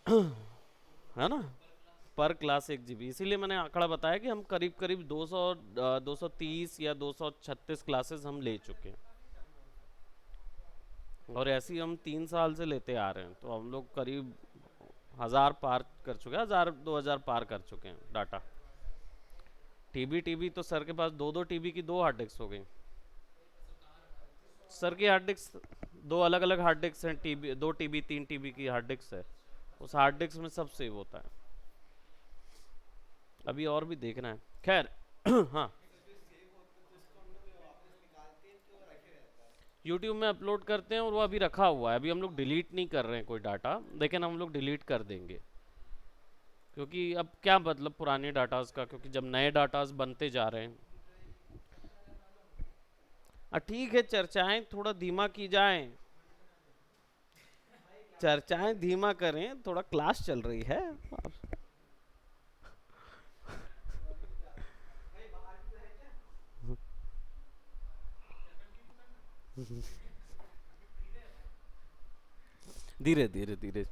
है ना, पर क्लास 1 GB। इसीलिए मैंने आंकड़ा बताया कि हम करीब करीब 200 230 या 236 क्लासेस हम ले चुके हैं, और ऐसी हम 3 साल से लेते आ रहे हैं, तो हम लोग करीब 1000 पार कर चुके हैं, 1000 2000 पार कर चुके हैं डाटा। टीबी टीबी तो सर के पास 2-2 TB की 2 हार्ड डिस्क हो गई। सर की हार्ड डिस्क 2 अलग अलग हार्ड डिस्क हैं, टीबी 2 TB 3 TB की हार्ड डिस्क है, उस हार्ड डिस्क में सब सेव होता है। अभी और भी देखना है, खैर। हाँ, यूट्यूब में अपलोड करते हैं और वो अभी रखा हुआ है, अभी हम लोग डिलीट नहीं कर रहे हैं कोई डाटा, लेकिन हम लोग डिलीट कर देंगे, क्योंकि अब क्या मतलब पुराने डाटाज का, क्योंकि जब नए डाटाज बनते जा रहे हैं। ठीक है, चर्चाएं थोड़ा धीमा की जाएं, चर्चाएं धीमा करें, थोड़ा क्लास चल रही है। धीरे धीरे धीरे।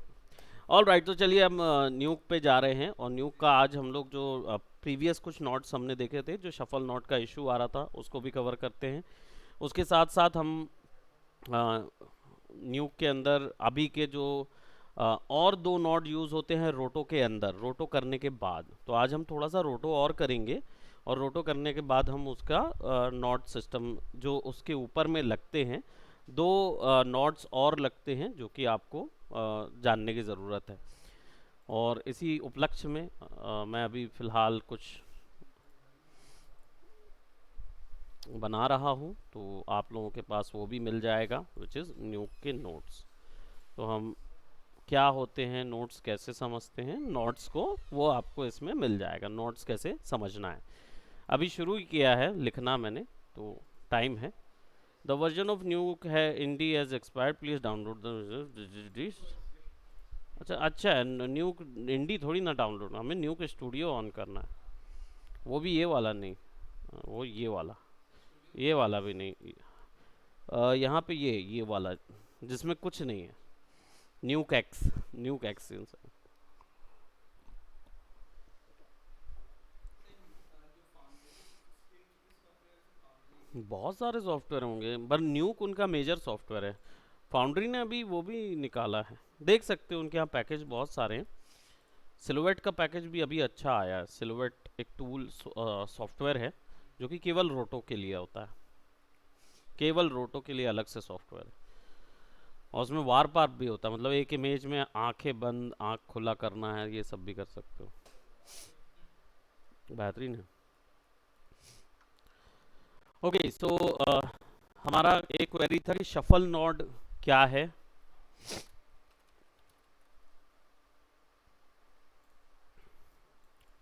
ऑल राइट, तो चलिए हम न्यूक पे जा रहे हैं, और न्यूक का आज हम लोग जो प्रीवियस कुछ नोट्स हमने देखे थे, जो शफल नोट का इशू आ रहा था, उसको भी कवर करते हैं। उसके साथ साथ हम न्यूक के अंदर अभी के जो और 2 नोड यूज़ होते हैं रोटो के अंदर, रोटो करने के बाद, तो आज हम थोड़ा सा रोटो और करेंगे, और रोटो करने के बाद हम उसका नोड सिस्टम जो उसके ऊपर में लगते हैं, 2 नोड्स और लगते हैं जो कि आपको जानने की ज़रूरत है। और इसी उपलक्ष्य में मैं अभी फ़िलहाल कुछ बना रहा हूँ, तो आप लोगों के पास वो भी मिल जाएगा, विच इज़ न्यूक के नोट्स। तो हम क्या होते हैं नोट्स, कैसे समझते हैं नोट्स को, वो आपको इसमें मिल जाएगा, नोट्स कैसे समझना है। अभी शुरू ही किया है लिखना मैंने, तो टाइम है। द वर्जन ऑफ न्यूक है इंडी एज एक्सपायर्ड, प्लीज डाउनलोड द। अच्छा अच्छा है, न्यूक इंडी थोड़ी ना डाउनलोड, हमें न्यूक स्टूडियो ऑन करना है, वो भी ये वाला नहीं, वो ये वाला भी नहीं, यहाँ पे ये वाला जिसमें कुछ नहीं है, न्यूक एक्स। बहुत सारे सॉफ्टवेयर होंगे, पर न्यूक उनका मेजर सॉफ्टवेयर है। फाउंड्री ने अभी वो भी निकाला है, देख सकते हो उनके यहाँ पैकेज बहुत सारे हैं। सिलोवेट का पैकेज भी अभी अच्छा आया है। सिलोवेट एक टूल सॉफ्टवेयर है जो कि केवल रोटो के लिए होता है, केवल रोटो के लिए अलग से सॉफ्टवेयर है, और उसमें वार पार भी होता है, मतलब एक इमेज में आंखें बंद आंख खुला करना है, ये सब भी कर सकते हो। बेहतरीन है। ओके, सो हमारा एक क्वेरी था कि शफल नोड क्या है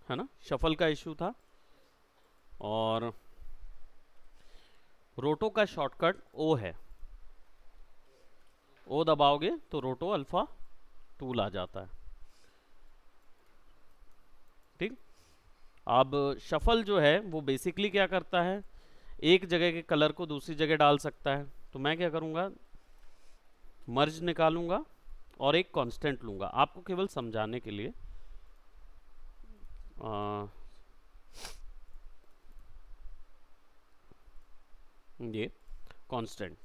ना, शफल का इशू था, और रोटो का शॉर्टकट ओ है, ओ दबाओगे तो रोटो अल्फा टूल आ जाता है। ठीक। अब शफल जो है वो बेसिकली क्या करता है, एक जगह के कलर को दूसरी जगह डाल सकता है। तो मैं क्या करूँगा, मर्ज निकालूंगा और एक कांस्टेंट लूंगा, आपको केवल समझाने के लिए। आ, ये कांस्टेंट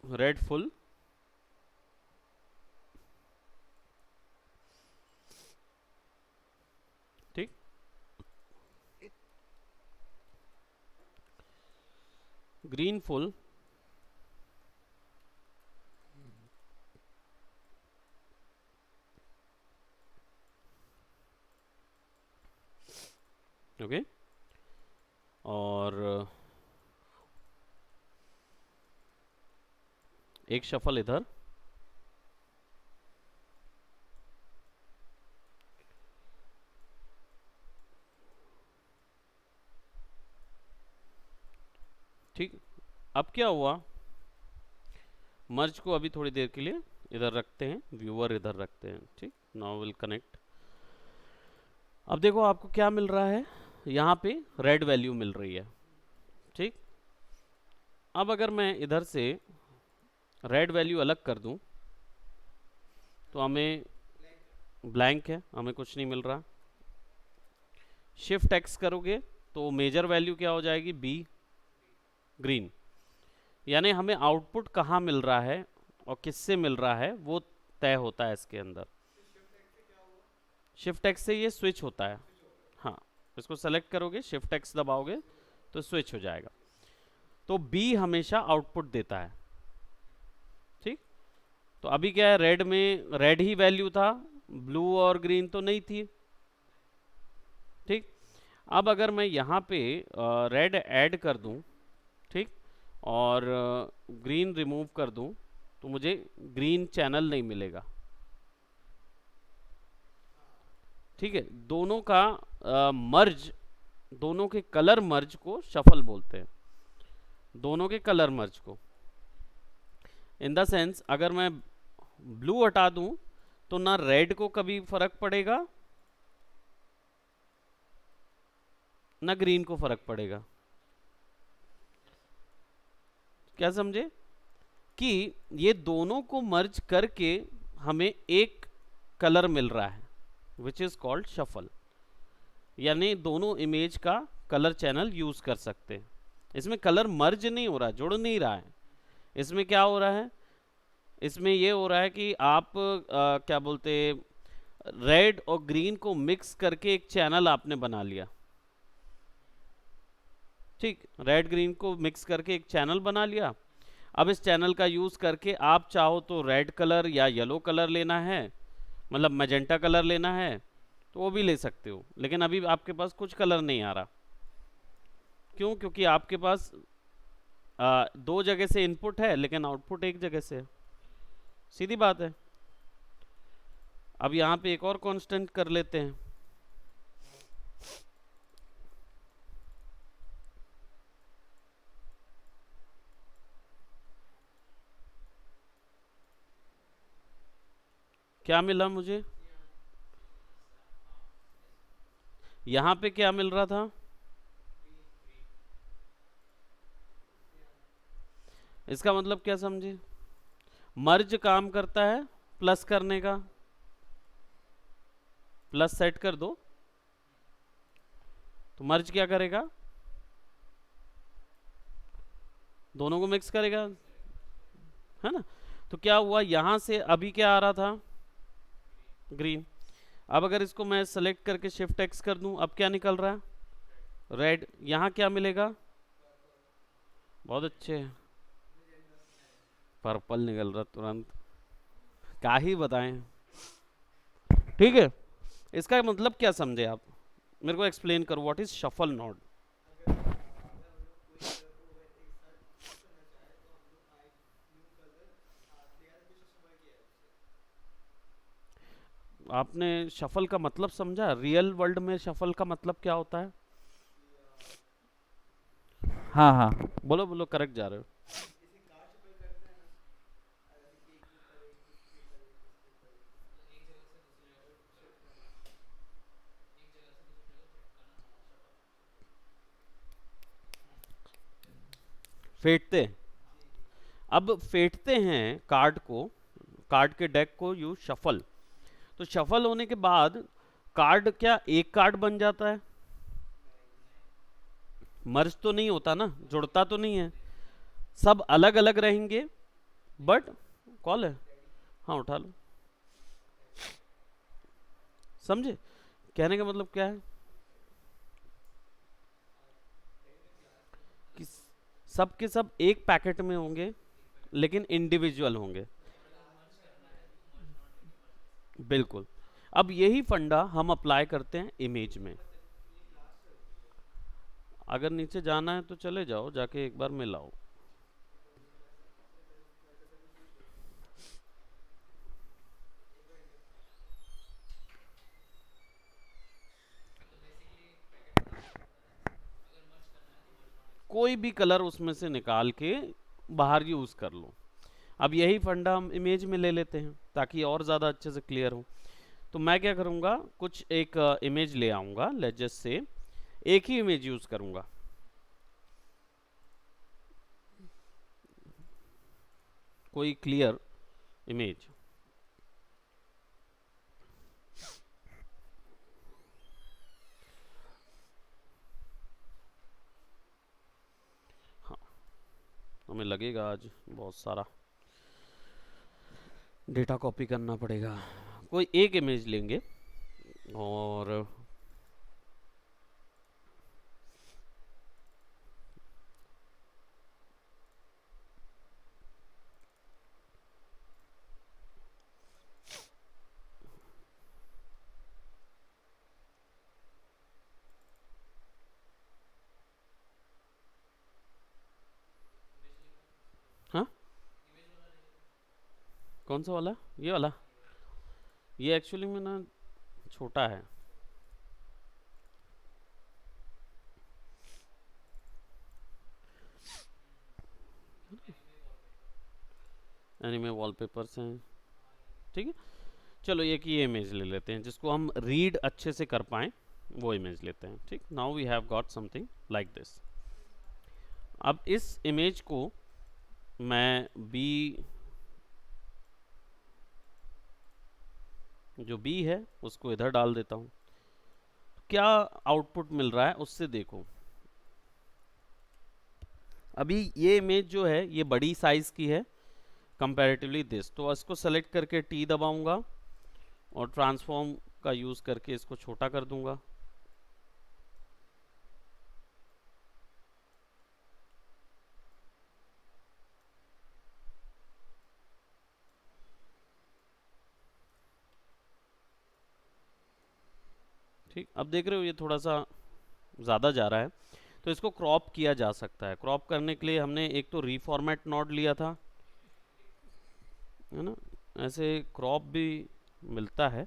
रेड फुल, ठीक, ग्रीन फुल, ओके, और एक शफल इधर, ठीक। अब क्या हुआ, मर्ज को अभी थोड़ी देर के लिए इधर रखते हैं, व्यूअर इधर रखते हैं, ठीक। Now will connect. अब देखो आपको क्या मिल रहा है, यहाँ पे रेड वैल्यू मिल रही है, ठीक। अब अगर मैं इधर से रेड वैल्यू अलग कर दूं तो हमें ब्लैंक है, हमें कुछ नहीं मिल रहा। शिफ्ट एक्स करोगे तो मेजर वैल्यू क्या हो जाएगी, बी ग्रीन। यानी हमें आउटपुट कहाँ मिल रहा है और किससे मिल रहा है वो तय होता है इसके अंदर। शिफ्ट एक्स से ये स्विच होता है, हाँ। इसको सेलेक्ट करोगे, शिफ्ट एक्स दबाओगे तो स्विच हो जाएगा। तो बी हमेशा आउटपुट देता है, ठीक। तो अभी क्या है, रेड में रेड ही वैल्यू था, ब्लू और ग्रीन तो नहीं थी, ठीक। अब अगर मैं यहाँ पे रेड ऐड कर दूं, ठीक, और ग्रीन रिमूव कर दूं तो मुझे ग्रीन चैनल नहीं मिलेगा, ठीक है। दोनों का मर्ज, दोनों के कलर मर्ज को शफल बोलते हैं, दोनों के कलर मर्ज को। इन द सेंस अगर मैं ब्लू हटा दूं तो ना रेड को कभी फर्क पड़ेगा ना ग्रीन को फर्क पड़ेगा। क्या समझे कि ये दोनों को मर्ज करके हमें एक कलर मिल रहा है विच इज कॉल्ड शफल। यानी दोनों इमेज का कलर चैनल यूज कर सकते हैं। इसमें कलर मर्ज नहीं हो रहा, जुड़ नहीं रहा है। इसमें क्या हो रहा है, इसमें ये हो रहा है कि आप क्या बोलते, रेड और ग्रीन को मिक्स करके एक चैनल आपने बना लिया, ठीक। रेड ग्रीन को मिक्स करके एक चैनल बना लिया। अब इस चैनल का यूज करके आप चाहो तो रेड कलर या येलो कलर लेना है, मतलब मैजेंटा कलर लेना है तो वो भी ले सकते हो। लेकिन अभी आपके पास कुछ कलर नहीं आ रहा, क्यों? क्योंकि आपके पास दो जगह से इनपुट है लेकिन आउटपुट एक जगह से है, सीधी बात है। अब यहाँ पे एक और कांस्टेंट कर लेते हैं, क्या मिला मुझे, यहाँ पे क्या मिल रहा था, इसका मतलब क्या समझे, मर्ज काम करता है प्लस करने का, प्लस सेट कर दो तो मर्ज क्या करेगा, दोनों को मिक्स करेगा, है ना। तो क्या हुआ, यहां से अभी क्या आ रहा था, ग्रीन। अब अगर इसको मैं सेलेक्ट करके शिफ्ट एक्स कर दूं, अब क्या निकल रहा है, रेड। यहां क्या मिलेगा, बहुत अच्छे, पर्पल निकल रहा तुरंत, क्या ही बताएं, ठीक है। इसका मतलब क्या समझे आप, मेरे को एक्सप्लेन करो, व्हाट इज शफल नोड। आपने शफल का मतलब समझा, रियल वर्ल्ड में शफल का मतलब क्या होता है। हाँ हाँ, बोलो बोलो, करेक्ट जा रहे हो। फेंटते, अब फेंटते हैं कार्ड को, कार्ड के डेक को यू शफल। तो शफल होने के बाद कार्ड क्या एक कार्ड बन जाता है, मर्ज तो नहीं होता ना, जुड़ता तो नहीं है, सब अलग अलग रहेंगे। बट कॉल है, हाँ उठा लो, समझे कहने का मतलब क्या है कि सब के सब एक पैकेट में होंगे लेकिन इंडिविजुअल होंगे, बिल्कुल। अब यही फंडा हम अप्लाई करते हैं इमेज में। अगर नीचे जाना है तो चले जाओ, जाके एक बार मिलाओ। कोई भी कलर उसमें से निकाल के बाहर यूज कर लो। अब यही फंडा हम इमेज में ले लेते हैं ताकि और ज़्यादा अच्छे से क्लियर हो। तो मैं क्या करूँगा, कुछ एक इमेज ले आऊँगा, लेट्स जस्ट से एक ही इमेज यूज़ करूँगा, कोई क्लियर इमेज। हाँ, हमें लगेगा आज बहुत सारा डेटा कॉपी करना पड़ेगा। कोई एक इमेज लेंगे और हाँ, कौन सा वाला, ये वाला? ये एक्चुअली में ना छोटा है। एनिमे वॉलपेपर्स हैं, ठीक है। चलो एक ये इमेज ले लेते हैं जिसको हम रीड अच्छे से कर पाएँ, वो इमेज लेते हैं, ठीक। Now we have got something like this. अब इस इमेज को मैं जो बी है उसको इधर डाल देता हूँ। क्या आउटपुट मिल रहा है उससे देखो। अभी ये इमेज जो है ये बड़ी साइज की है कंपैरेटिवली दिस, तो इसको सेलेक्ट करके टी दबाऊंगा और ट्रांसफॉर्म का यूज़ करके इसको छोटा कर दूंगा। ठीक, अब देख रहे हो ये थोड़ा सा ज़्यादा जा रहा है, तो इसको क्रॉप किया जा सकता है। क्रॉप करने के लिए हमने एक तो रीफॉर्मेट नॉड लिया था, है ना, ऐसे क्रॉप भी मिलता है।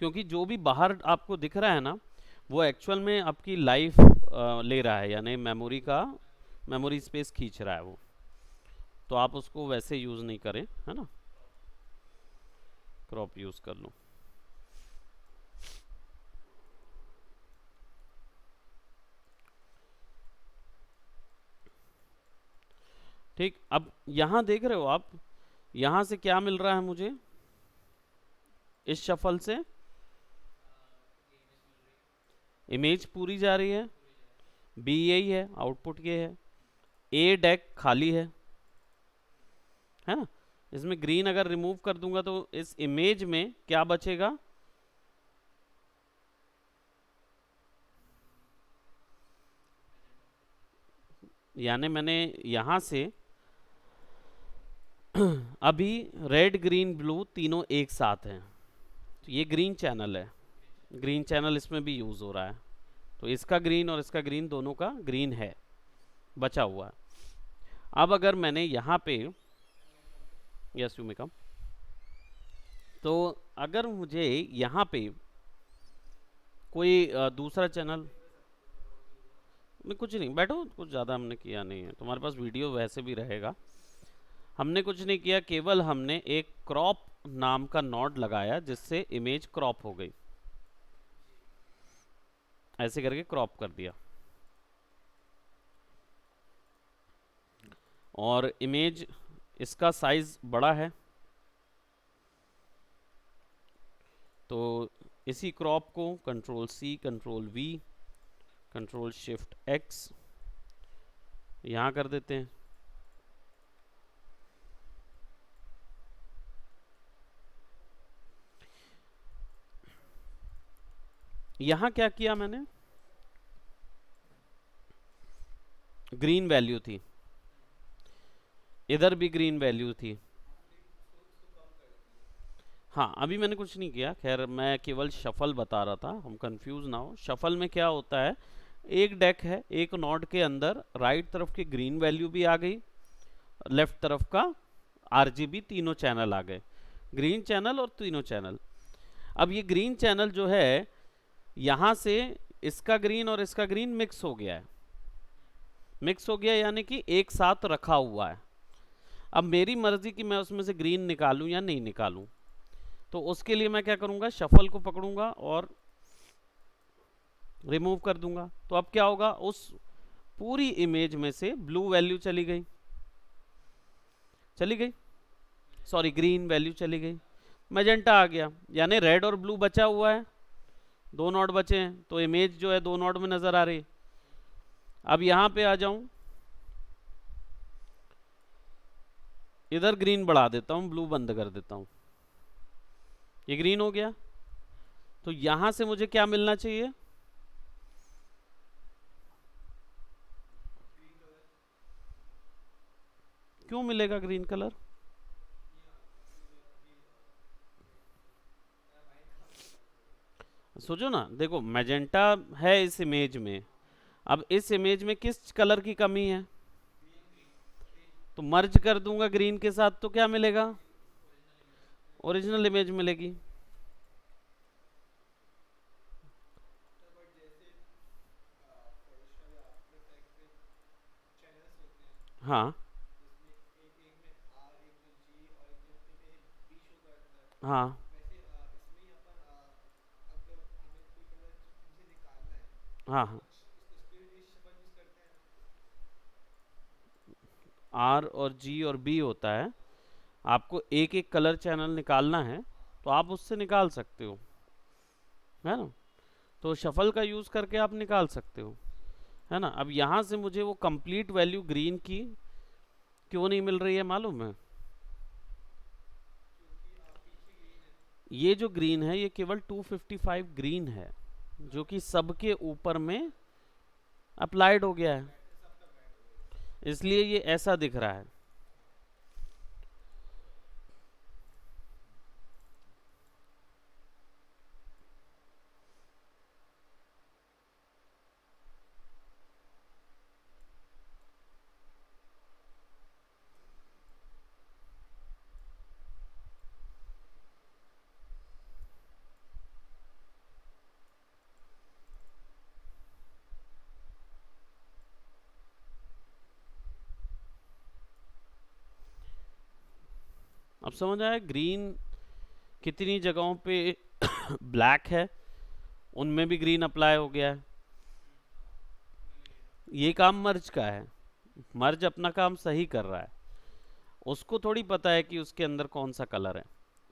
क्योंकि जो भी बाहर आपको दिख रहा है ना, वो एक्चुअल में आपकी लाइफ ले रहा है, यानी मेमोरी स्पेस खींच रहा है वो, तो आप उसको वैसे यूज़ नहीं करें, है ना, क्रॉप यूज़ कर लो। ठीक, अब यहाँ देख रहे हो आप, यहाँ से क्या मिल रहा है मुझे इस शफल से? इमेज पूरी जा रही है, बी यही है, आउटपुट ये है, ए डेक खाली है ना। इसमें ग्रीन अगर रिमूव कर दूंगा तो इस इमेज में क्या बचेगा? यानी मैंने यहाँ से अभी रेड ग्रीन ब्लू तीनों एक साथ हैं, तो ये ग्रीन चैनल है, ग्रीन चैनल इसमें भी यूज़ हो रहा है, तो इसका ग्रीन और इसका ग्रीन दोनों का ग्रीन है, बचा हुआ है। अब अगर मैंने यहाँ पे यस यू मे कम, तो अगर मुझे यहाँ पे कोई दूसरा चैनल में, कुछ नहीं, बैठो, कुछ ज़्यादा हमने किया नहीं है, तुम्हारे पास वीडियो वैसे भी रहेगा। हमने कुछ नहीं किया, केवल हमने एक क्रॉप नाम का नॉड लगाया जिससे इमेज क्रॉप हो गई, ऐसे करके क्रॉप कर दिया, और इमेज इसका साइज बड़ा है, तो इसी क्रॉप को control C, control V, control shift X यहाँ कर देते हैं। यहाँ क्या किया मैंने, ग्रीन वैल्यू थी, इधर भी ग्रीन वैल्यू थी। हाँ, अभी मैंने कुछ नहीं किया, खैर मैं केवल शफल बता रहा था, हम कंफ्यूज ना हो। शफल में क्या होता है, एक डेक है, एक नॉड के अंदर राइट तरफ की ग्रीन वैल्यू भी आ गई लेफ्ट तरफ का आरजीबी तीनों चैनल आ गए, ग्रीन चैनल और तीनों चैनल। अब ये ग्रीन चैनल जो है यहाँ से इसका ग्रीन और इसका ग्रीन मिक्स हो गया है, मिक्स हो गया यानी कि एक साथ रखा हुआ है। अब मेरी मर्जी कि मैं उसमें से ग्रीन निकालूं या नहीं निकालूं, तो उसके लिए मैं क्या करूंगा, शफल को पकड़ूंगा और रिमूव कर दूंगा। तो अब क्या होगा, उस पूरी इमेज में से ब्लू वैल्यू चली गई, सॉरी ग्रीन वैल्यू चली गई, मैजेंटा आ गया, यानी रेड और ब्लू बचा हुआ है, दो नोड बचे हैं, तो इमेज जो है दो नोड में नजर आ रही। अब यहां पे आ जाऊं, इधर ग्रीन बढ़ा देता हूं, ब्लू बंद कर देता हूं, ये ग्रीन हो गया। तो यहां से मुझे क्या मिलना चाहिए, क्यों मिलेगा ग्रीन कलर, सोचो ना, देखो मैजेंटा है इस इमेज में, अब इस इमेज में किस कलर की कमी है, तो मर्ज कर दूंगा ग्रीन के साथ, तो क्या मिलेगा, ओरिजिनल इमेज मिलेगी। हाँ हाँ हाँ हाँ, आर और जी और बी होता है, आपको एक एक कलर चैनल निकालना है तो आप उससे निकाल सकते हो, है ना, तो शफल का यूज़ करके आप निकाल सकते हो, है ना। अब यहाँ से मुझे वो कंप्लीट वैल्यू ग्रीन की क्यों नहीं मिल रही है मालूम है, ये जो ग्रीन है ये केवल 255 ग्रीन है, जो कि सबके ऊपर में अप्लाइड हो गया है, इसलिए ये ऐसा दिख रहा है। अब समझ आया, ग्रीन कितनी जगहों पे ब्लैक है उनमें भी ग्रीन अप्लाई हो गया है, ये काम मर्ज का है, मर्ज अपना काम सही कर रहा है, उसको थोड़ी पता है कि उसके अंदर कौन सा कलर है।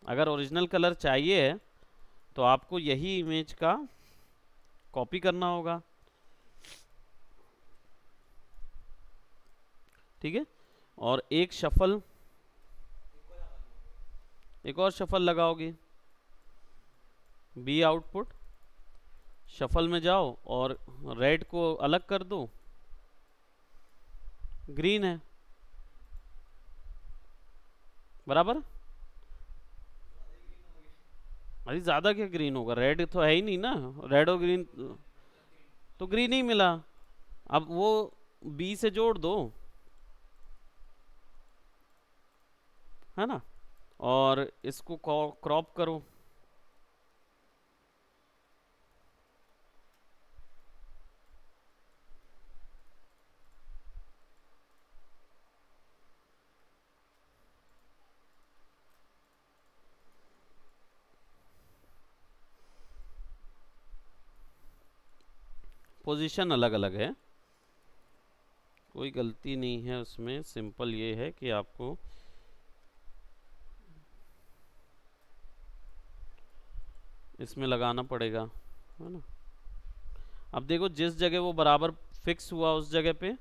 अगर ओरिजिनल कलर चाहिए है तो आपको यही इमेज का कॉपी करना होगा, ठीक है, और एक शफल, एक और शफल लगाओगे, बी आउटपुट, शफल में जाओ और रेड को अलग कर दो, ग्रीन है बराबर। अरे ज्यादा क्या ग्रीन होगा, रेड तो है ही नहीं ना, रेड और ग्रीन तो ग्रीन ही मिला, अब वो बी से जोड़ दो, है ना, और इसको क्रॉप करो, पोजीशन अलग अलग है, कोई गलती नहीं है उसमें, सिंपल ये है कि आपको इसमें लगाना पड़ेगा, है ना। अब देखो जिस जगह वो बराबर फिक्स हुआ उस जगह पे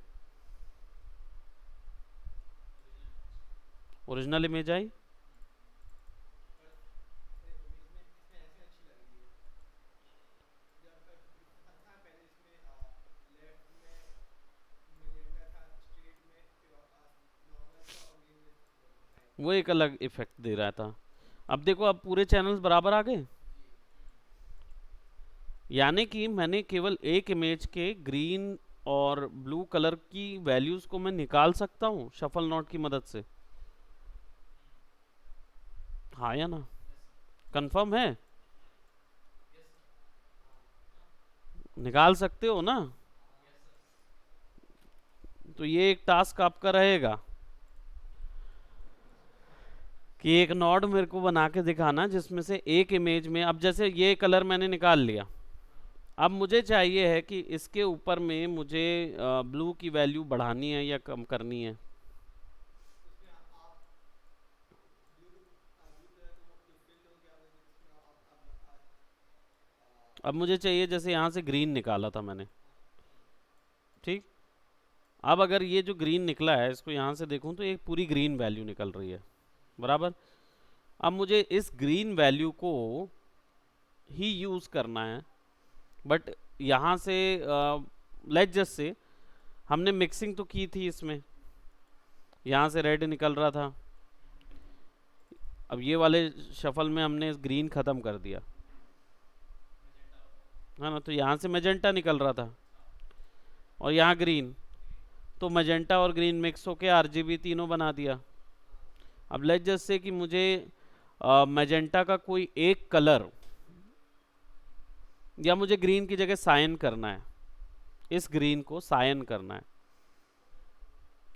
ओरिजिनल इमेज आई, वो एक अलग इफेक्ट दे रहा था। अब देखो अब पूरे चैनल्स बराबर आ गए, यानी कि मैंने केवल एक इमेज के ग्रीन और ब्लू कलर की वैल्यूज को मैं निकाल सकता हूँ शफल नोट की मदद से? हाँ या ना? कंफर्म है? निकाल सकते हो ना? तो ये एक टास्क आपका रहेगा कि एक नोड मेरे को बना के दिखाना जिसमें से एक इमेज में, अब जैसे ये कलर मैंने निकाल लिया, अब मुझे चाहिए है कि इसके ऊपर में मुझे ब्लू की वैल्यू बढ़ानी है या कम करनी है। अब मुझे चाहिए, जैसे यहाँ से ग्रीन निकाला था मैंने, ठीक। अब अगर ये जो ग्रीन निकला है इसको यहाँ से देखूँ तो एक पूरी ग्रीन वैल्यू निकल रही है, बराबर। अब मुझे इस ग्रीन वैल्यू को ही यूज़ करना है, बट यहाँ से लेट जस्ट से हमने मिक्सिंग तो की थी इसमें, यहाँ से रेड निकल रहा था, अब ये वाले शफल में हमने ग्रीन ख़त्म कर दिया, है ना, तो यहाँ से मेजेंटा निकल रहा था और यहाँ ग्रीन, तो मेजेंटा और ग्रीन मिक्स होके आरजीबी तीनों बना दिया। अब लेट जस्ट से कि मुझे मेजेंटा का कोई एक कलर, या मुझे ग्रीन की जगह साइन करना है, इस ग्रीन को साइन करना है,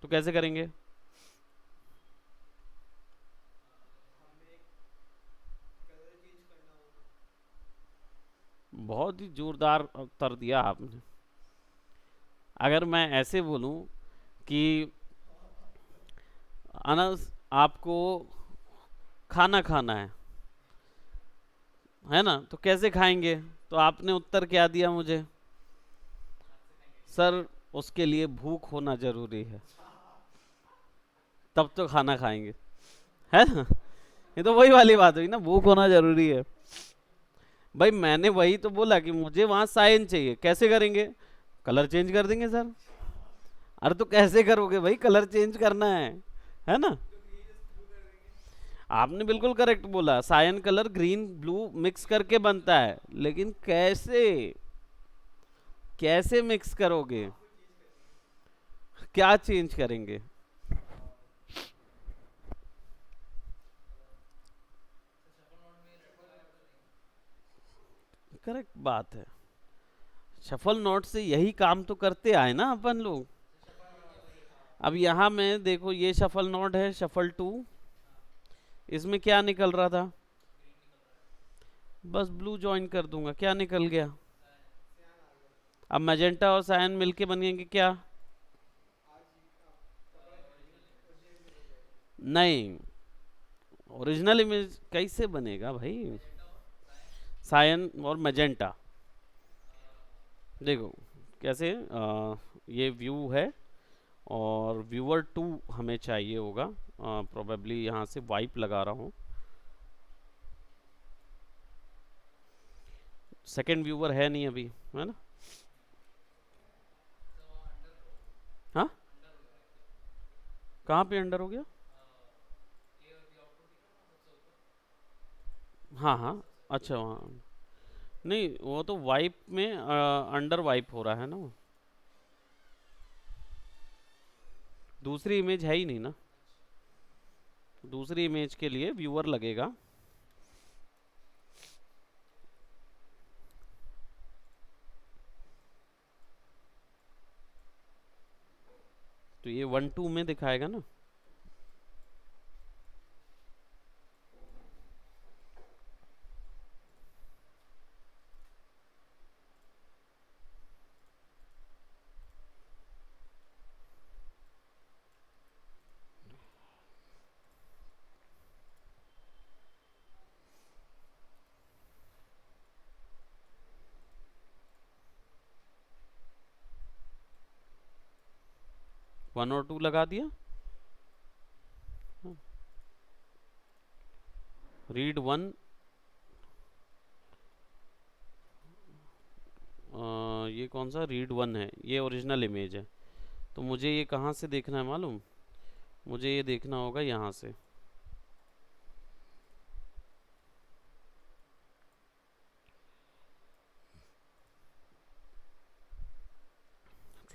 तो कैसे करेंगे? बहुत ही जोरदार उत्तर दिया आपने। अगर मैं ऐसे बोलूं कि अनस आपको खाना खाना है ना, तो कैसे खाएंगे? तो आपने उत्तर क्या दिया मुझे? सर, उसके लिए भूख होना जरूरी है, तब तो खाना खाएंगे, है ना? ये तो वही वाली बात हुई ना, भूख होना जरूरी है। भाई मैंने वही तो बोला कि मुझे वहां साइन चाहिए, कैसे करेंगे? कलर चेंज कर देंगे सर। अरे तो कैसे करोगे भाई, कलर चेंज करना है ना? आपने बिल्कुल करेक्ट बोला, cyan colour green blue mix करके बनता है, लेकिन कैसे, कैसे मिक्स करोगे? क्या चेंज करेंगे? करेक्ट बात है। शफल नोट से यही काम तो करते आए ना अपन लोग। अब यहाँ में देखो, ये शफल नोट है, शफल टू, इसमें क्या निकल रहा था? बस ब्लू ज्वाइन कर दूंगा, क्या निकल गया? अब मैजेंटा और सायन मिलके बनेंगे क्या? नहीं, ओरिजिनल इमेज कैसे बनेगा भाई? सायन और मैजेंटा, देखो कैसे, ये व्यू है और व्यूअर टू हमें चाहिए होगा, प्रोबेबली यहाँ से वाइप लगा रहा हूँ, सेकंड व्यूअर है नहीं अभी, है ना? हाँ, कहाँ पे अंडर हो गया? हाँ हाँ, अच्छा वहाँ, नहीं वो तो वाइप में अंडर वाइप हो रहा है ना वो, दूसरी इमेज है ही नहीं ना, दूसरी इमेज के लिए व्यूअर लगेगा। तो ये 1 2 में दिखाएगा ना। वन और टू लगा दिया, रीड वन, ये कौन सा रीड वन है? ये ओरिजिनल इमेज है, तो मुझे ये कहाँ से देखना है मालूम? मुझे ये देखना होगा यहाँ से,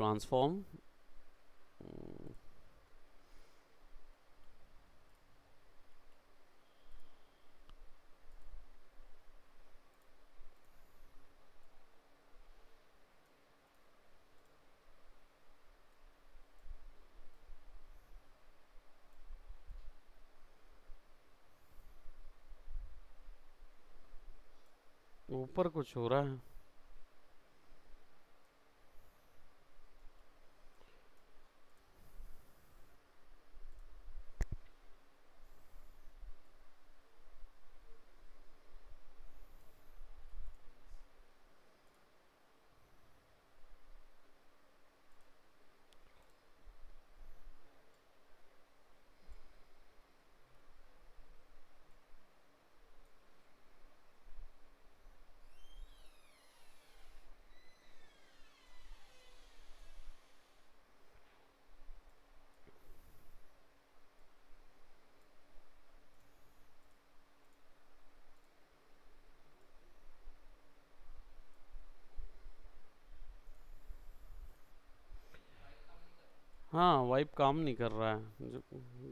ट्रांसफॉर्म, ऊपर कुछ हो रहा है। हाँ, वाइप काम नहीं कर रहा है,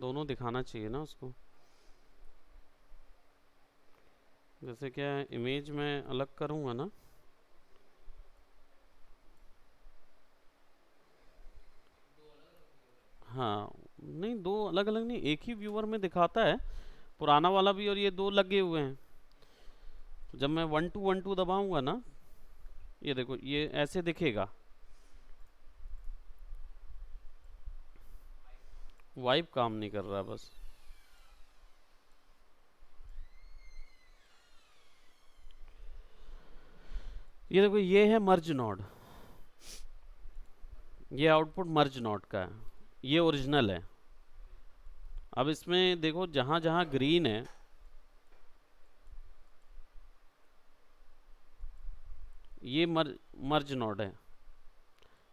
दोनों दिखाना चाहिए ना उसको। जैसे क्या इमेज में अलग करूँगा ना, हाँ नहीं, दो अलग अलग नहीं, एक ही व्यूअर में दिखाता है, पुराना वाला भी और ये दो लगे हुए हैं। जब मैं 1 2 1 2 दबाऊंगा ना, ये देखो ये ऐसे दिखेगा, वाइप काम नहीं कर रहा बस। ये देखो ये है मर्ज नोड, ये आउटपुट मर्ज नोड का है, ये ओरिजिनल है। अब इसमें देखो जहां जहां ग्रीन है, ये मर्ज नोड है,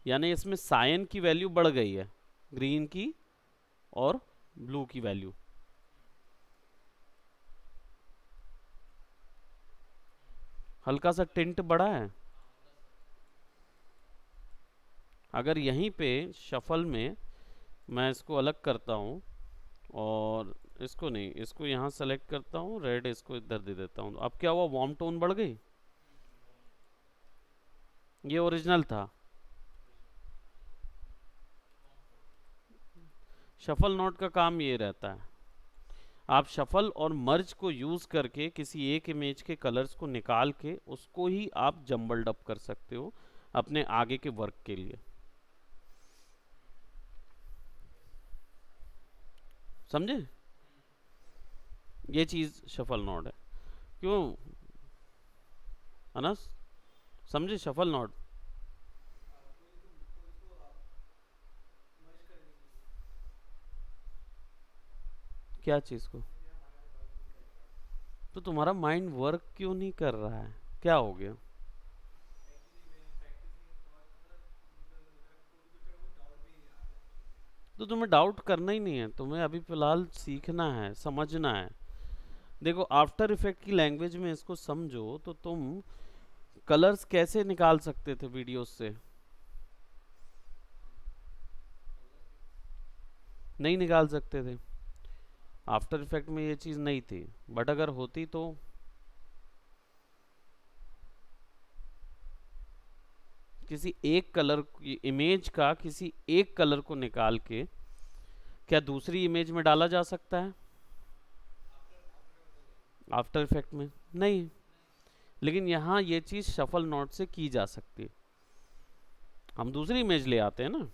यानी इसमें साइन की वैल्यू बढ़ गई है, ग्रीन की और ब्लू की वैल्यू। हल्का सा टिंट बढ़ा है। अगर यहीं पे शफल में मैं इसको अलग करता हूँ और इसको नहीं, इसको यहाँ सेलेक्ट करता हूँ, रेड इसको इधर दे देता हूँ, अब क्या हुआ, वार्म टोन बढ़ गई। ये ओरिजिनल था। शफल नोट का काम ये रहता है, आप शफल और मर्ज को यूज करके किसी एक इमेज के कलर्स को निकाल के उसको ही आप जम्बल्ड अप कर सकते हो अपने आगे के वर्क के लिए। समझे, ये चीज शफल नोट है। क्यों अनस, समझे शफल नोट? क्या चीज को? तो तुम्हारा माइंड वर्क क्यों नहीं कर रहा है, क्या हो गया? तो तुम्हें डाउट करना ही नहीं है, तुम्हें अभी फिलहाल सीखना है, समझना है। देखो आफ्टर इफेक्ट की लैंग्वेज में इसको समझो तो तुम कलर्स कैसे निकाल सकते थे वीडियोस से? नहीं निकाल सकते थे, आफ्टर इफेक्ट में ये चीज़ नहीं थी, बट अगर होती तो किसी एक कलर की इमेज का किसी एक कलर को निकाल के क्या दूसरी इमेज में डाला जा सकता है आफ्टर इफेक्ट में? नहीं। लेकिन यहाँ ये चीज़ शफल नोट से की जा सकती है। हम दूसरी इमेज ले आते हैं ना,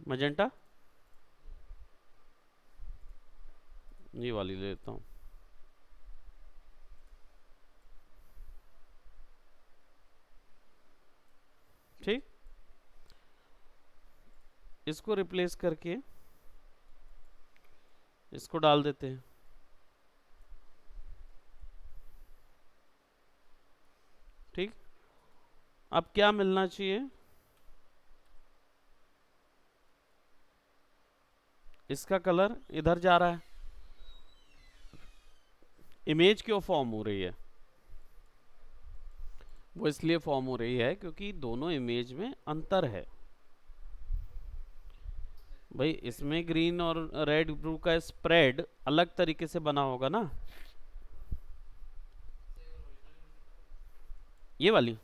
मजेंटा, ये वाली ले लेता हूँ। ठीक, इसको रिप्लेस करके इसको डाल देते हैं। ठीक, अब क्या मिलना चाहिए, इसका कलर इधर जा रहा है, इमेज क्यों फॉर्म हो रही है? वो इसलिए फॉर्म हो रही है क्योंकि दोनों इमेज में अंतर है। भाई इसमें ग्रीन और रेड ब्लू का स्प्रेड अलग तरीके से बना होगा ना। ये वाली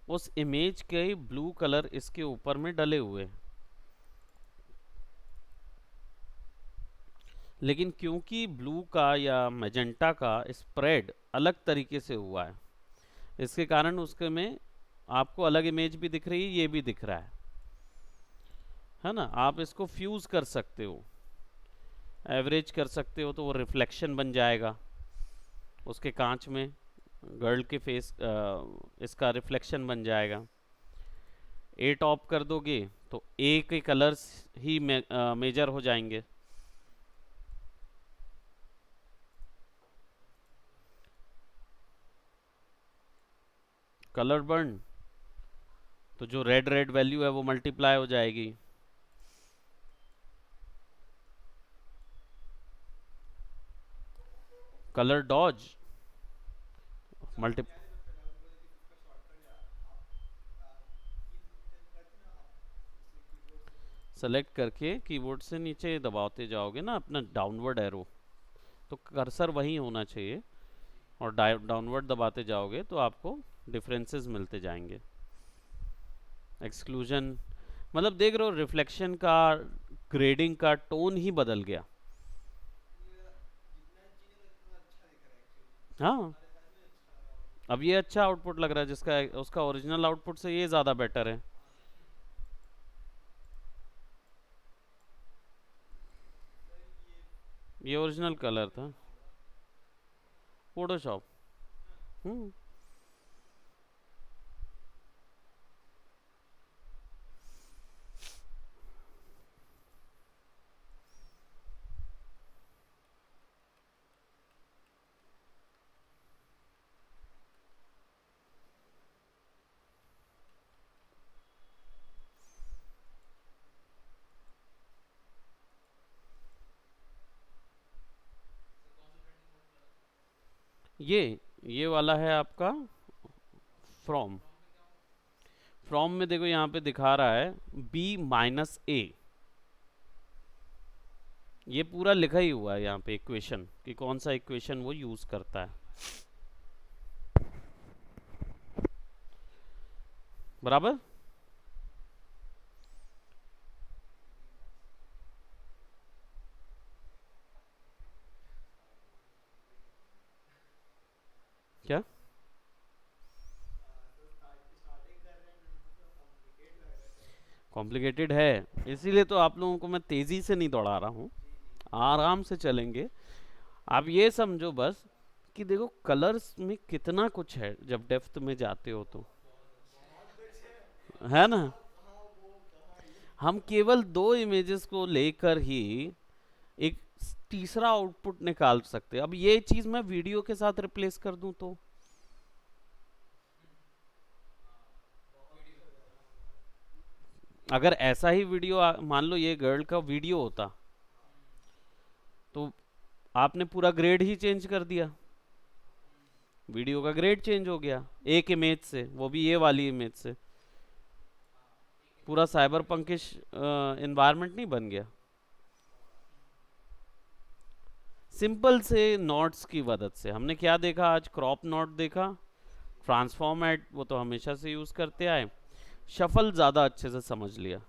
उस इमेज के ब्लू कलर इसके ऊपर में डले हुए हैं। लेकिन क्योंकि ब्लू का या मैजेंटा का स्प्रेड अलग तरीके से हुआ है, इसके कारण उसके में आपको अलग इमेज भी दिख रही है, ये भी दिख रहा है ना। आप इसको फ्यूज कर सकते हो, एवरेज कर सकते हो, तो वो रिफ्लेक्शन बन जाएगा उसके कांच में, गर्ल के फेस इसका रिफ्लेक्शन बन जाएगा। ए टॉप कर दोगे तो ए के कलर्स ही मेजर हो जाएंगे। कलर बर्न तो जो रेड रेड वैल्यू है वो मल्टीप्लाई हो जाएगी। कलर डॉज मल्टी सेलेक्ट करके कीबोर्ड से नीचे दबाते जाओगे ना अपना डाउनवर्ड एरो, तो कर्सर वहीं होना चाहिए, और डाउनवर्ड दबाते जाओगे तो आपको डिफरेंसेस मिलते जाएंगे। एक्सक्लूजन मतलब देख रहे हो रिफ्लेक्शन का, ग्रेडिंग का टोन ही बदल गया। हाँ, अब ये अच्छा आउटपुट लग रहा है, जिसका उसका ओरिजिनल आउटपुट से ये ज़्यादा बेटर है। ये ओरिजिनल कलर था, फोटोशॉप। हम्म ये वाला है आपका फ्रॉम। फ्रॉम में देखो यहाँ पे दिखा रहा है B-A, ये पूरा लिखा ही हुआ है यहाँ पे इक्वेशन कि कौन सा इक्वेशन वो यूज करता है। बराबर। क्या कॉम्प्लिकेटेड है, इसीलिए तो आप लोगों को मैं तेजी से नहीं दौड़ा रहा हूँ, आराम से चलेंगे। आप ये समझो बस कि देखो कलर्स में कितना कुछ है जब डेप्थ में जाते हो तो, है ना। हम केवल दो इमेजेस को लेकर ही एक तीसरा आउटपुट निकाल सकते हैं। अब ये चीज मैं वीडियो के साथ रिप्लेस कर दूं तो अगर ऐसा ही वीडियो मान लो ये गर्ल का वीडियो होता तो आपने पूरा ग्रेड ही चेंज कर दिया, वीडियो का ग्रेड चेंज हो गया एक इमेज से, वो भी ये वाली इमेज से, पूरा साइबर पंकिश एनवायरनमेंट नहीं बन गया। सिंपल से नॉट्स की मदद से हमने क्या देखा आज, क्रॉप नॉट देखा, ट्रांसफॉर्म एट वो तो हमेशा से यूज करते आए, शफल ज़्यादा अच्छे से समझ लिया।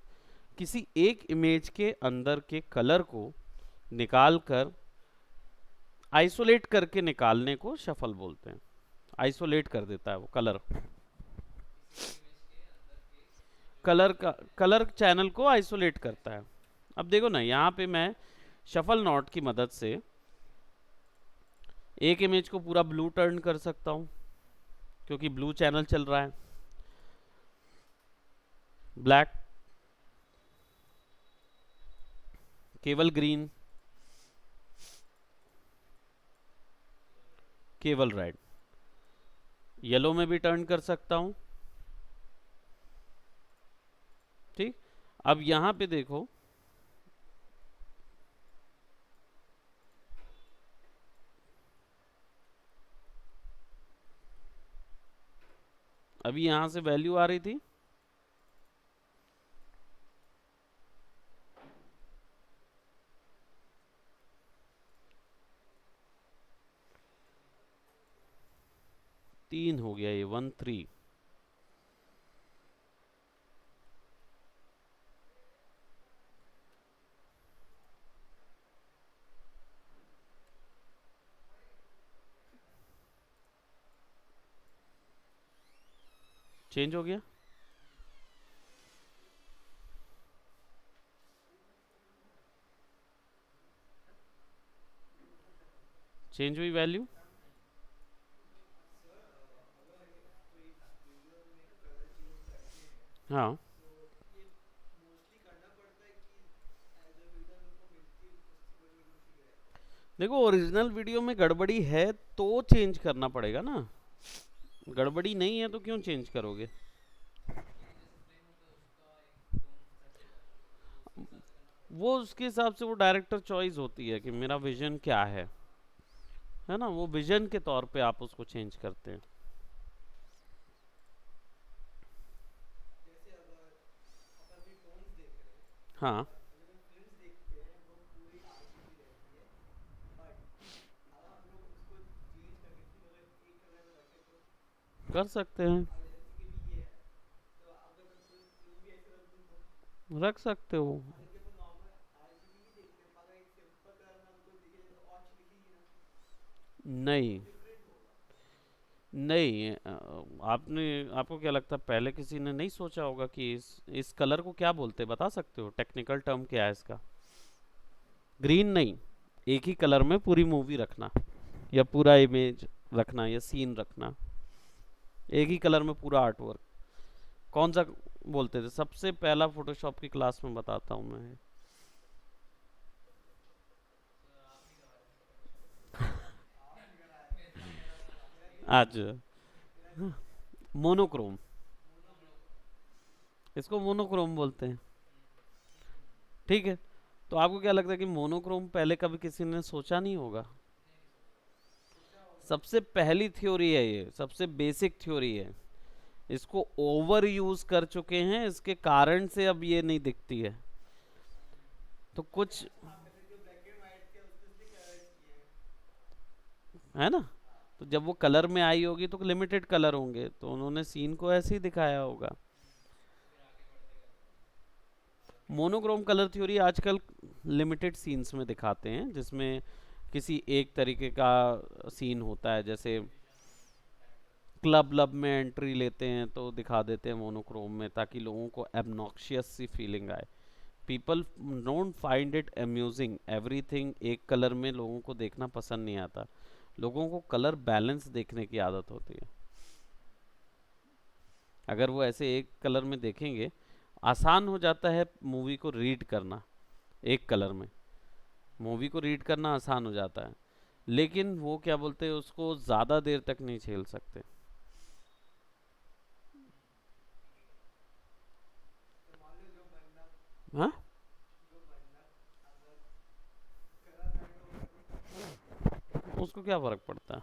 किसी एक इमेज के अंदर के कलर को निकाल कर आइसोलेट करके निकालने को शफल बोलते हैं। आइसोलेट कर देता है वो कलर, कलर चैनल को आइसोलेट करता है। अब देखो ना यहाँ पे मैं शफल नॉट की मदद से एक इमेज को पूरा ब्लू टर्न कर सकता हूँ क्योंकि ब्लू चैनल चल रहा है, ब्लैक, केवल ग्रीन, केवल रेड, येलो में भी टर्न कर सकता हूँ। ठीक, अब यहाँ पे देखो, अभी यहाँ से वैल्यू आ रही थी, तीन हो गया ये 1 3। चेंज हो गया, चेंज हुई वैल्यू। हाँ, देखो ओरिजिनल वीडियो में गड़बड़ी है तो चेंज करना पड़ेगा ना, गड़बड़ी नहीं है तो क्यों चेंज करोगे। वो उसके हिसाब से वो डायरेक्टर चॉइस होती है कि मेरा विजन क्या है ना, वो विजन के तौर पे आप उसको चेंज करते हैं। हाँ, कर सकते हैं, रख सकते हो। नहीं नहीं, आपने, आपको क्या लगता है पहले किसी ने नहीं सोचा होगा कि इस कलर को क्या बोलते हैं, बता सकते हो टेक्निकल टर्म क्या है इसका। ग्रीन नहीं, एक ही कलर में पूरी मूवी रखना या पूरा इमेज रखना या सीन रखना, एक ही कलर में पूरा आर्ट वर्क, कौन सा बोलते थे सबसे पहला फोटोशॉप की क्लास में, बताता हूँ मैं। आज मोनोक्रोम, इसको मोनोक्रोम बोलते हैं, ठीक है। तो आपको क्या लगता है कि मोनोक्रोम पहले कभी किसी ने सोचा नहीं होगा। सबसे पहली थ्योरी है ये, सबसे बेसिक थ्योरी है, इसको ओवर यूज कर चुके हैं, इसके कारण से अब ये नहीं दिखती है। तो कुछ है ना, तो जब वो कलर में आई होगी तो लिमिटेड कलर होंगे, तो उन्होंने सीन को ऐसे ही दिखाया होगा। मोनोक्रोम कलर थ्योरी आजकल लिमिटेड सीन्स में दिखाते हैं, जिसमें किसी एक तरीके का सीन होता है, जैसे क्लब लब में एंट्री लेते हैं तो दिखा देते हैं मोनोक्रोम में, ताकि लोगों को एबनॉक्शियस सी फीलिंग आए। People don't find it amusing everything एक कलर में, लोगों को देखना पसंद नहीं आता, लोगों को कलर बैलेंस देखने की आदत होती है। अगर वो ऐसे एक कलर में देखेंगे, आसान हो जाता है मूवी को रीड करना, एक कलर में मूवी को रीड करना आसान हो जाता है, लेकिन वो क्या बोलते हैं उसको ज़्यादा देर तक नहीं झेल सकते। हाँ, उसको क्या फ़र्क पड़ता है,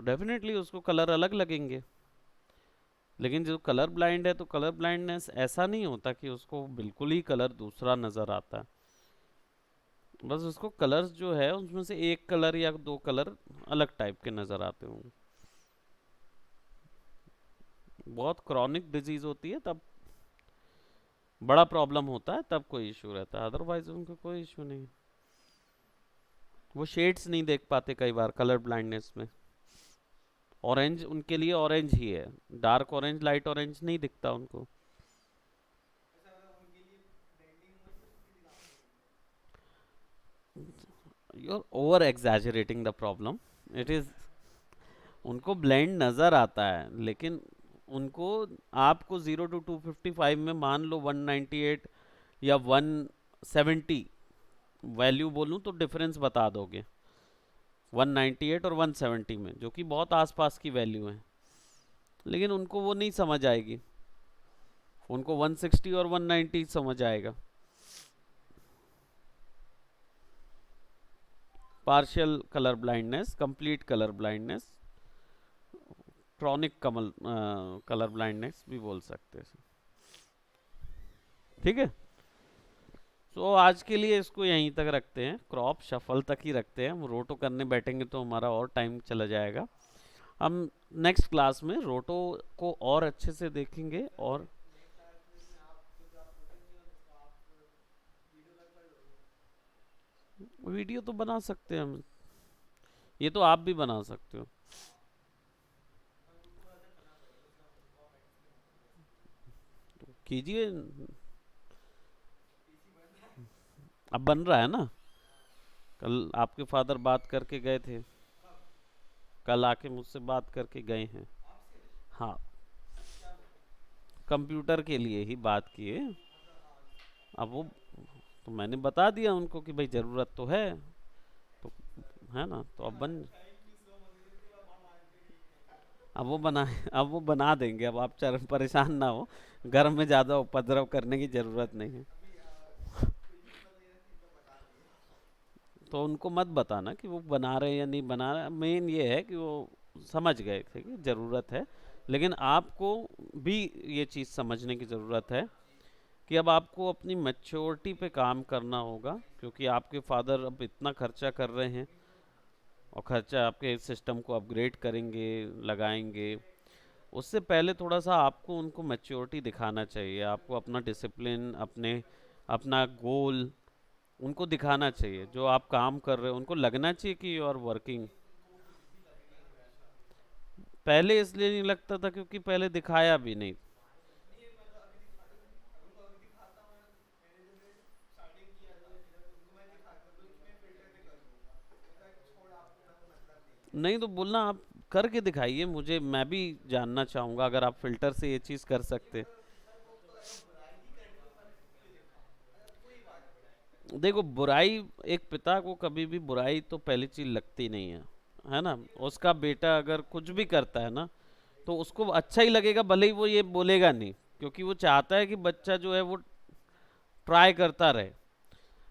डेफिनेटली उसको कलर अलग लगेंगे। लेकिन जो कलर ब्लाइंड है, तो कलर ब्लाइंडनेस ऐसा नहीं होता कि उसको बिल्कुल ही कलर दूसरा नज़र आता है, बस उसको कलर्स जो है उसमें से एक कलर या दो कलर अलग टाइप के नज़र आते होंगे। बहुत क्रॉनिक डिजीज होती है तब बड़ा प्रॉब्लम होता है, तब कोई इशू रहता है, अदरवाइज उनको कोई इशू नहीं। वो शेड्स नहीं देख पाते कई बार कलर ब्लाइंडनेस में, ऑरेंज उनके लिए ऑरेंज ही है, डार्क ऑरेंज लाइट ऑरेंज नहीं दिखता उनको। You are over exaggerating the problem, it is, उनको ब्लेंड नज़र आता है, लेकिन उनको, आपको 0 to 255 में मान लो 198 या 170 वैल्यू बोलूँ तो डिफरेंस बता दोगे, 198 और 170 में, जो कि बहुत आसपास की वैल्यू है। लेकिन उनको वो नहीं समझ आएगी, उनको 160 और 190 समझ आएगा। Partial colour blindness, complete colour blindness, chronic कमल कलर ब्लाइंडनेस भी बोल सकते हैं। ठीक है, तो आज के लिए इसको यहीं तक रखते हैं, क्रॉप शफल तक ही रखते हैं। हम रोटो करने बैठेंगे तो हमारा और टाइम चला जाएगा। हम नेक्स्ट क्लास में रोटो को और अच्छे से देखेंगे। और वीडियो तो बना सकते हैं हम, ये तो आप भी बना सकते हो। कीजिए, अब बन रहा है ना। कल आपके फादर बात करके गए थे, कल आके मुझसे बात करके गए हैं। हाँ, कंप्यूटर के लिए ही बात किए। अब वो तो मैंने बता दिया उनको कि भाई ज़रूरत तो है, तो है ना, तो अब वो बना देंगे। अब आप परेशान ना हो, घर में ज़्यादा उपद्रव करने की ज़रूरत नहीं है। तो उनको मत बताना कि वो बना रहे हैं या नहीं बना रहे, मेन ये है कि वो समझ गए थे कि ज़रूरत है। लेकिन आपको भी ये चीज़ समझने की ज़रूरत है कि अब आपको अपनी मैच्योरिटी पे काम करना होगा, क्योंकि आपके फादर अब इतना खर्चा कर रहे हैं और खर्चा आपके सिस्टम को अपग्रेड करेंगे, लगाएंगे। उससे पहले थोड़ा सा आपको उनको मैच्योरिटी दिखाना चाहिए, आपको अपना डिसिप्लिन, अपना गोल उनको दिखाना चाहिए। जो आप काम कर रहे हो उनको लगना चाहिए कि यू आर वर्किंग। पहले इसलिए नहीं लगता था क्योंकि पहले दिखाया भी नहीं। नहीं तो बोलना आप करके दिखाइए मुझे, मैं भी जानना चाहूँगा अगर आप फिल्टर से ये चीज़ कर सकते। देखो, बुराई, एक पिता को कभी भी बुराई तो पहली चीज लगती नहीं है ना। उसका बेटा अगर कुछ भी करता है ना, तो उसको अच्छा ही लगेगा, भले ही वो ये बोलेगा नहीं, क्योंकि वो चाहता है कि बच्चा जो है वो ट्राई करता रहे,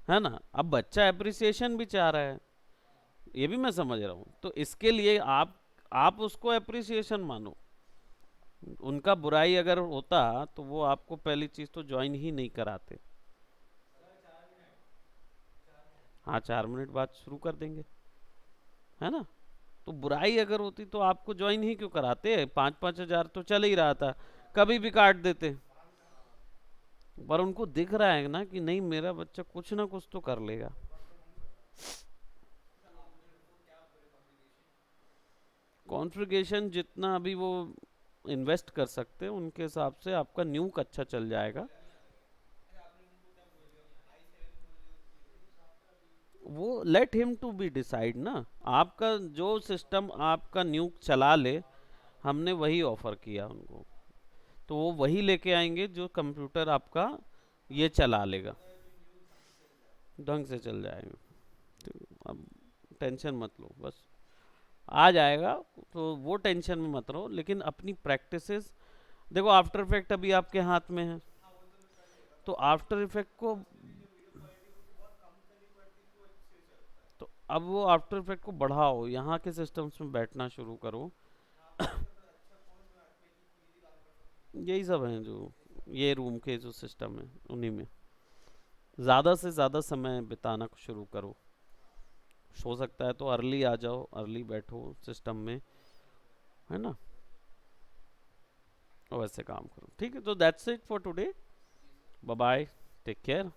है ना। अब बच्चा अप्रिसिएशन भी चाह रहा है, ये भी मैं समझ रहा हूँ, तो इसके लिए आप उसको अप्रिसिएशन मानो। उनका बुराई अगर होता तो वो आपको पहली चीज तो ज्वाइन ही नहीं कराते। हाँ, 4 मिनट बाद शुरू कर देंगे, है ना। तो बुराई अगर होती तो आपको ज्वाइन ही क्यों कराते, 5-5 हज़ार तो चल ही रहा था, कभी भी काट देते। पर उनको दिख रहा है ना कि नहीं, मेरा बच्चा कुछ ना कुछ तो कर लेगा। कॉन्फ़िगरेशन जितना अभी वो इन्वेस्ट कर सकते हैं उनके हिसाब से आपका न्यूक अच्छा चल जाएगा। वो let him to be decide ना। आपका जो सिस्टम आपका न्यूक चला ले, हमने वही ऑफर किया उनको, तो वो वही लेके आएंगे जो कंप्यूटर आपका ये चला लेगा, ढंग से चल जाएगा। तो अब टेंशन मत लो, बस आ जाएगा। तो वो टेंशन में मत रहो, लेकिन अपनी प्रैक्टिसेस देखो। आफ्टर इफेक्ट अभी आपके हाथ में है, तो आफ्टर इफेक्ट को, तो अब वो आफ्टर इफेक्ट को बढ़ाओ, यहाँ के सिस्टम्स में बैठना शुरू करो। यही सब हैं जो ये रूम के जो सिस्टम है उन्हीं में ज़्यादा से ज़्यादा समय बिताना शुरू करो। हो सकता है तो अर्ली आ जाओ, अर्ली बैठो सिस्टम में, है ना, और वैसे काम करो। ठीक है, तो that's it for today. Bye bye, take care.